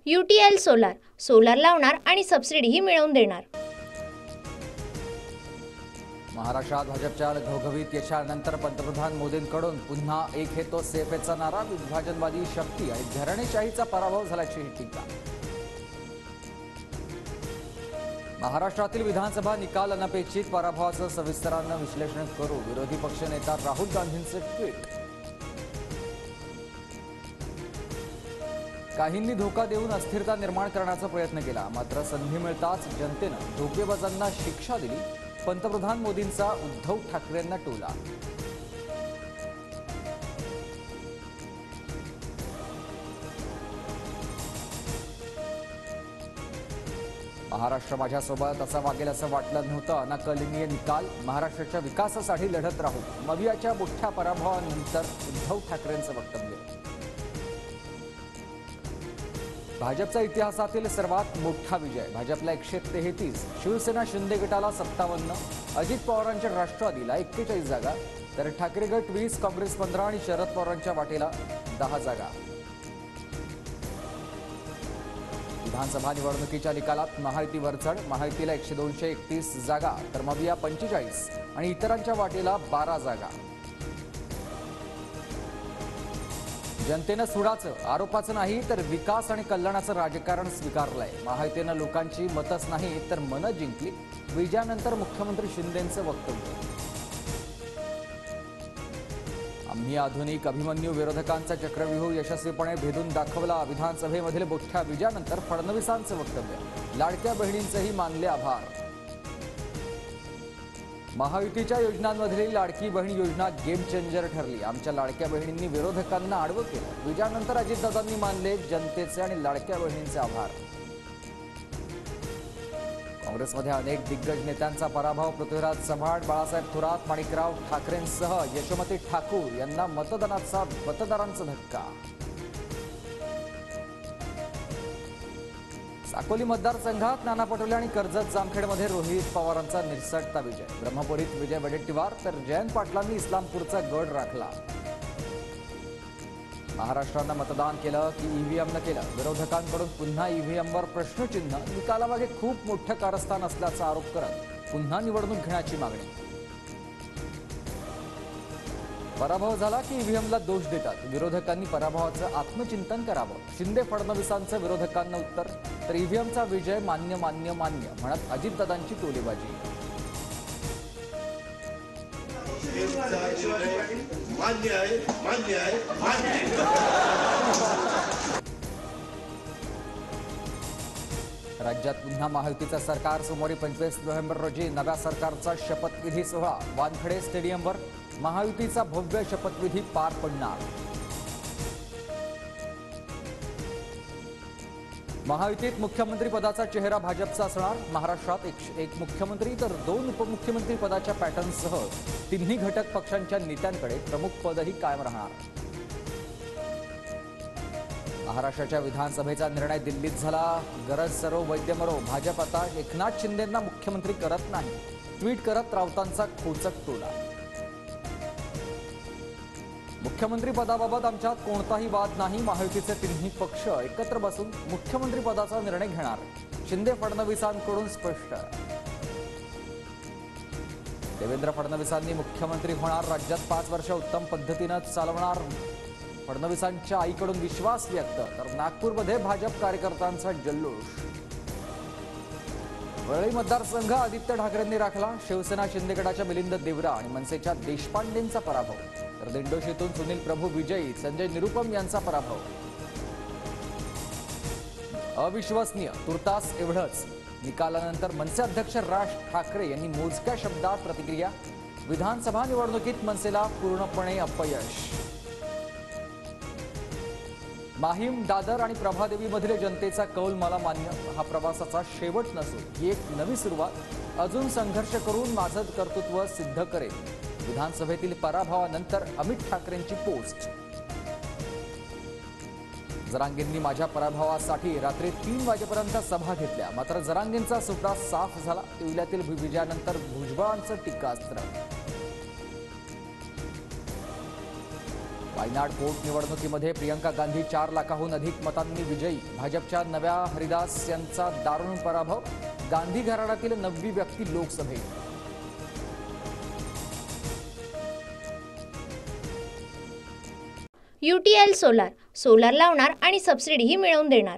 UTL solar, solar लावणार आणि सबसिडीही मिळवून देणार। महाराष्ट्रात भाजपच्या घवघवीत यशानंतर पंतप्रधान मोदींकडून पुन्हा एक है तो सेफचा नारा, विभाजनवादी शक्ती आणि घराणेशाहीचा पराभव झाल्याची टीका। महाराष्ट्रातील विधानसभा निकाल अनपेक्षित पराभवाचं सविस्तरानं विश्लेषण करू विरोधी पक्षनेता राहुल गांधींचे ट्विट। काहींनी धोका देऊन अस्थिरता निर्माण करण्याचा प्रयत्न केला, मात्र संधी मिळताच जनतेनं धोकेबाजांना शिक्षा दिली। पंतप्रधान मोदींचा उद्धव ठाकरेंना टोला। महाराष्ट्र माझ्यासोबत असं वागेल असं वाटलं नव्हतं, अनाकलनीय निकाल, महाराष्ट्राच्या विकासासाठी लढत राहू। मवियाच्या मोठ्या पराभवानंतर उद्धव ठाकरेंचं वक्तव्य। भाजपचा इतिहासातील सर्वात मोठा विजय, भाजपला 133, शिवसेना शिंदे गटाला 57, अजित पवारांच्या राष्ट्रवादीला 41 जागा, तर ठाकरे गट 20, काँग्रेस 15 आणि शरद पवारांच्या वाटेला 10 जागा। विधानसभा निवडणुकीच्या निकालात महायुती वरचढ, महायुतीला 100-231 जागा, तर मविया 45 आणि इतरांच्या वाटेला 12 जागा। जनतेनं सुडाचं, आरोपाचं नाही तर विकास आणि कल्याणाचं राजकारण स्वीकारलंय। महायुतीनं लोकांची मतच नाही तर मनं जिंकली। विजयानंतर मुख्यमंत्री शिंदेंचं वक्तव्य। आम्ही आधुनिक अभिमन्यू, विरोधकांचा चक्रव्यूह यशस्वीपणे भेदून दाखवला। विधानसभेमधील मोठ्या विजयानंतर फडणवीसांचं वक्तव्य। लाडक्या बहिणींचेही मानले आभार। महायुतीच्या योजनांमधली लाडकी बहीण योजना गेम चेंजर ठरली। आमच्या लाडक्या बहिणींनी विरोधकांना आडवं केलं। विजयानंतर अजितदादांनी मानले जनतेचे आणि लाडक्या बहिणींचे आभार। काँग्रेसमध्ये अनेक दिग्गज नेत्यांचा पराभव, पृथ्वीराज चव्हाण, बाळासाहेब थोरात, माणिकराव ठाकरेंसह यशोमती ठाकूर यांना मतदारांचा धक्का। साकोली मतदारसंघात नाना पटोले आणि कर्जत जामखेडमध्ये रोहित पवारांचा निसटता विजय। ब्रह्मपुरीत विजय वडेट्टीवार तर जयंत पाटलांनी इस्लामपूरचा गड राखला। महाराष्ट्रानं मतदान केलं की ईव्हीएमनं केलं, विरोधकांकडून पुन्हा ईव्हीएमवर प्रश्नचिन्ह, निकालामागे खूप मोठं कारस्थान असल्याचा आरोप करत पुन्हा निवडणूक घेण्याची मागणी। पराभव झाला की ईव्हीएमला दोष देतात, विरोधकांनी पराभवाचं आत्मचिंतन करावं। शिंदे फडणवीसांचं विरोधकांना उत्तर, तर ईव्हीएमचा विजय मान्य मान्य मान्य म्हणत अजितदादांची टोलेबाजी। राज्यात पुन्हा महायुतीचं सरकार, सोमवारी 25 नोव्हेंबर रोजी नव्या सरकारचा शपथविधी सोहळा। वानखडे स्टेडियमवर महायुतीचा भव्य शपथविधी पार पडणार। महायुतीत मुख्यमंत्री पदाचा चेहरा भाजपचा असणार। महाराष्ट्रात एक मुख्यमंत्री तर 2 उपमुख्यमंत्री पदाच्या पॅटर्नसह तिन्ही घटक पक्षांच्या नेत्यांकडे प्रमुख पदही कायम राहणार। महाराष्ट्राच्या विधानसभेचा निर्णय दिल्लीत झाला। गरज सरो वैद्य मरो, भाजप आता एकनाथ शिंदेंना मुख्यमंत्री करत नाही, ट्विट करत राऊतांचा खोचक टोला। मुख्यमंत्री पदाबाबत आमच्यात कोणताही वाद नाही, महायुतीचे तिन्ही पक्ष एकत्र बसून मुख्यमंत्री पदाचा निर्णय घेणार, शिंदे फडणवीसांकडून स्पष्ट। देवेंद्र फडणवीसांनी मुख्यमंत्री होणार, राज्यात 5 वर्ष उत्तम पद्धतीने चालवणार, फडणवीसांच्या आईकडून विश्वास व्यक्त, तर नागपूरमध्ये भाजप कार्यकर्त्यांचा जल्लोष। वरळी मतदारसंघ आदित्य ठाकरेंनी राखला, शिवसेना शिंदे गटाच्या मिलिंद देवरा आणि मनसेच्या देशपांडेंचा पराभव, तर दिंडोशीतून सुनील प्रभू विजयी, संजय निरुपम यांचा पराभव। अविश्वसनीय, तुर्तास एवढंच, निकालानंतर मनसे अध्यक्ष राज ठाकरे यांनी मोजक्या शब्दात प्रतिक्रिया। विधानसभा निवडणुकीत मनसेला पूर्णपणे अपयश। माहीम, दादर आणि प्रभादेवीमधील जनतेचा कौल मला मान्य, हा प्रवासाचा शेवट नसून ही एक नवी सुरुवात, अजून संघर्ष करून माझं कर्तृत्व सिद्ध करेल। विधानसभेतील पराभवानंतर अमित ठाकरेंची पोस्ट। जरांगेंनी माझ्या पराभवासाठी रात्री 3 वाजेपर्यंत सभा घेतल्या, मात्र जरांगेंचा सुपडा साफ झाला। येवल्यातील विजयानंतर भुजबळांचं टीकास्त्र। वायनाड पोटनिवडणुकीमध्ये प्रियंका गांधी 4 लाखाहून अधिक मतांनी विजयी. भाजपच्या नव्या हरिदास यांचा दारुण पराभव. गांधी घराण्यातील 9वी व्यक्ती लोकसभेत. UTL सोलार लावणार आणि सबसिडीही मिळवून देणार.